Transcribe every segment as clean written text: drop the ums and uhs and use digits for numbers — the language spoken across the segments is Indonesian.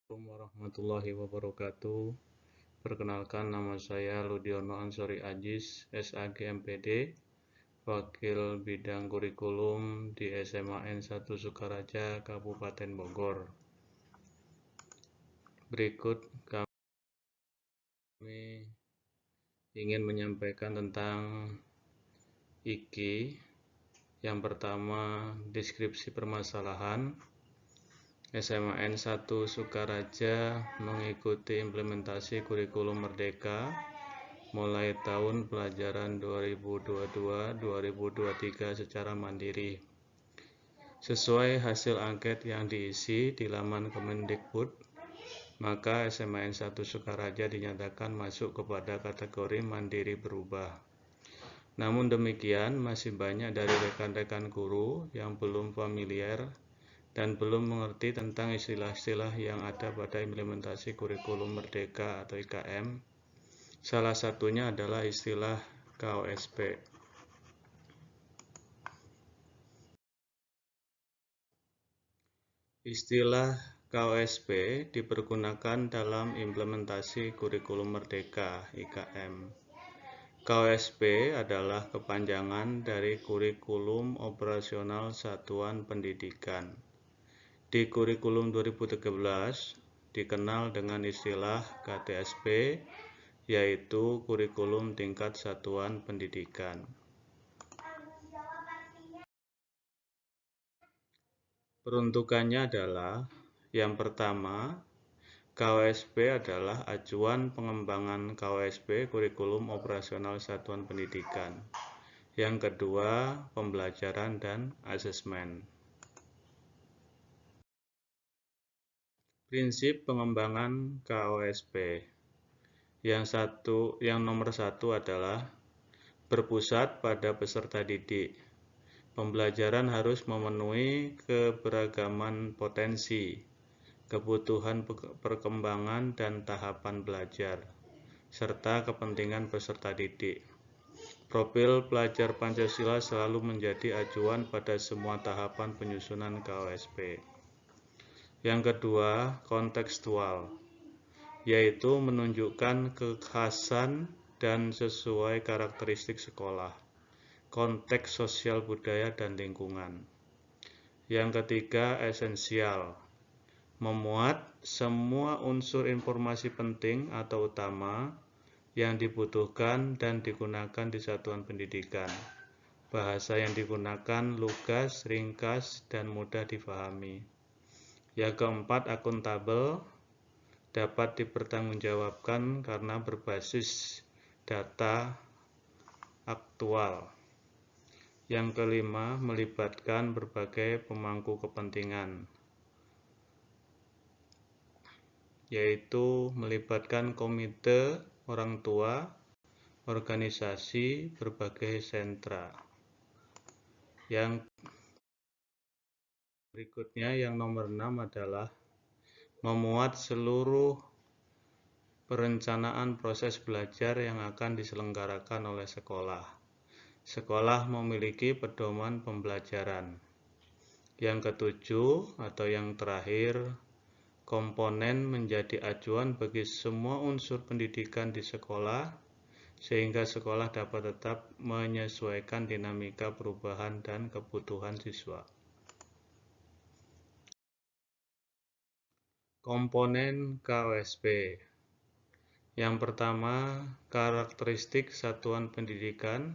Assalamualaikum warahmatullahi wabarakatuh. Perkenalkan, nama saya Ludiono Ansori Ajis, SAG MPD, Wakil Bidang Kurikulum di SMA N1 Sukaraja, Kabupaten Bogor. Berikut kami ingin menyampaikan tentang IKI. Yang pertama, deskripsi permasalahan. SMA N1 Sukaraja mengikuti implementasi kurikulum Merdeka mulai tahun pelajaran 2022-2023 secara mandiri. Sesuai hasil angket yang diisi di laman Kemendikbud, maka SMA N1 Sukaraja dinyatakan masuk kepada kategori mandiri berubah. Namun demikian, masih banyak dari rekan-rekan guru yang belum familiar dan belum mengerti tentang istilah-istilah yang ada pada implementasi kurikulum Merdeka atau IKM. Salah satunya adalah istilah KOSP. Istilah KOSP dipergunakan dalam implementasi kurikulum Merdeka IKM. KOSP adalah kepanjangan dari Kurikulum Operasional Satuan Pendidikan. Di kurikulum 2013 dikenal dengan istilah KTSP, yaitu kurikulum tingkat satuan pendidikan. Peruntukannya adalah, yang pertama, KOSP adalah acuan pengembangan KOSP kurikulum operasional satuan pendidikan. Yang kedua, pembelajaran dan asesmen. Prinsip pengembangan KOSP. Yang nomor satu adalah berpusat pada peserta didik. Pembelajaran harus memenuhi keberagaman potensi, kebutuhan perkembangan dan tahapan belajar, serta kepentingan peserta didik. Profil pelajar Pancasila selalu menjadi acuan pada semua tahapan penyusunan KOSP. Yang kedua, kontekstual, yaitu menunjukkan kekhasan dan sesuai karakteristik sekolah, konteks sosial budaya dan lingkungan. Yang ketiga, esensial, memuat semua unsur informasi penting atau utama yang dibutuhkan dan digunakan di satuan pendidikan. Bahasa yang digunakan lugas, ringkas, dan mudah dipahami. Yang keempat, akuntabel, dapat dipertanggungjawabkan karena berbasis data aktual. Yang kelima, melibatkan berbagai pemangku kepentingan, yaitu melibatkan komite, orang tua, organisasi, berbagai sentra. Yang berikutnya, yang nomor 6 adalah memuat seluruh perencanaan proses belajar yang akan diselenggarakan oleh sekolah. Sekolah memiliki pedoman pembelajaran. Yang ketujuh atau yang terakhir, komponen menjadi acuan bagi semua unsur pendidikan di sekolah, sehingga sekolah dapat tetap menyesuaikan dinamika perubahan dan kebutuhan siswa. Komponen KOSP. Yang pertama, karakteristik satuan pendidikan.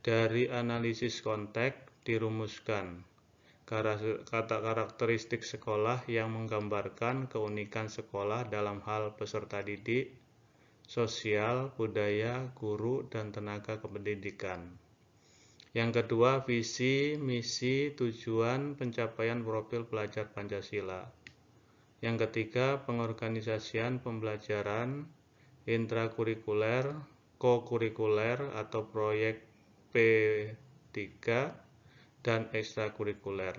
Dari analisis konteks dirumuskan kata karakteristik sekolah yang menggambarkan keunikan sekolah dalam hal peserta didik, sosial, budaya, guru, dan tenaga kependidikan. Yang kedua, visi, misi, tujuan, pencapaian profil pelajar Pancasila. Yang ketiga, pengorganisasian pembelajaran intrakurikuler, kokurikuler atau proyek P3 dan ekstrakurikuler.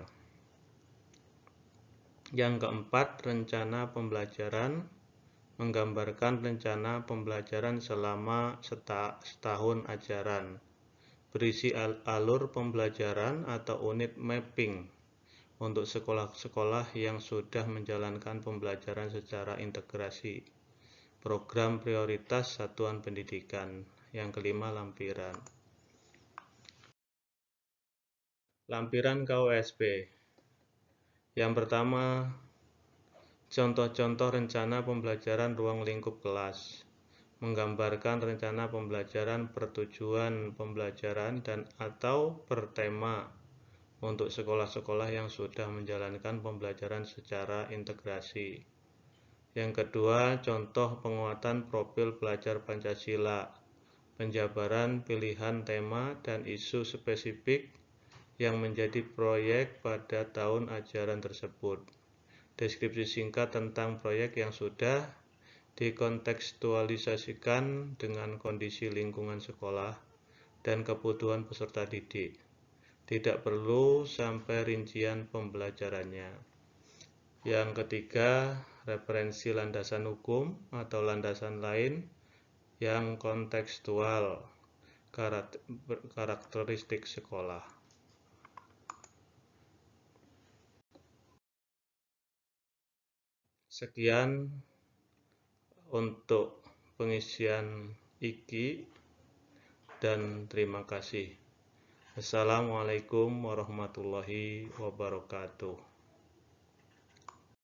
Yang keempat, rencana pembelajaran, menggambarkan rencana pembelajaran selama setahun ajaran, berisi alur pembelajaran atau unit mapping, untuk sekolah-sekolah yang sudah menjalankan pembelajaran secara integrasi. Program prioritas satuan pendidikan. Yang kelima, lampiran. Lampiran KUSP. Yang pertama, contoh-contoh rencana pembelajaran ruang lingkup kelas. Menggambarkan rencana pembelajaran pertujuan pembelajaran dan atau bertema untuk sekolah-sekolah yang sudah menjalankan pembelajaran secara integrasi. Yang kedua, contoh penguatan profil pelajar Pancasila, penjabaran pilihan tema dan isu spesifik yang menjadi proyek pada tahun ajaran tersebut. Deskripsi singkat tentang proyek yang sudah dikontekstualisasikan dengan kondisi lingkungan sekolah dan kebutuhan peserta didik. Tidak perlu sampai rincian pembelajarannya. Yang ketiga, referensi landasan hukum atau landasan lain yang kontekstual, karakteristik sekolah. Sekian untuk pengisian IKI dan terima kasih. Assalamualaikum warahmatullahi wabarakatuh.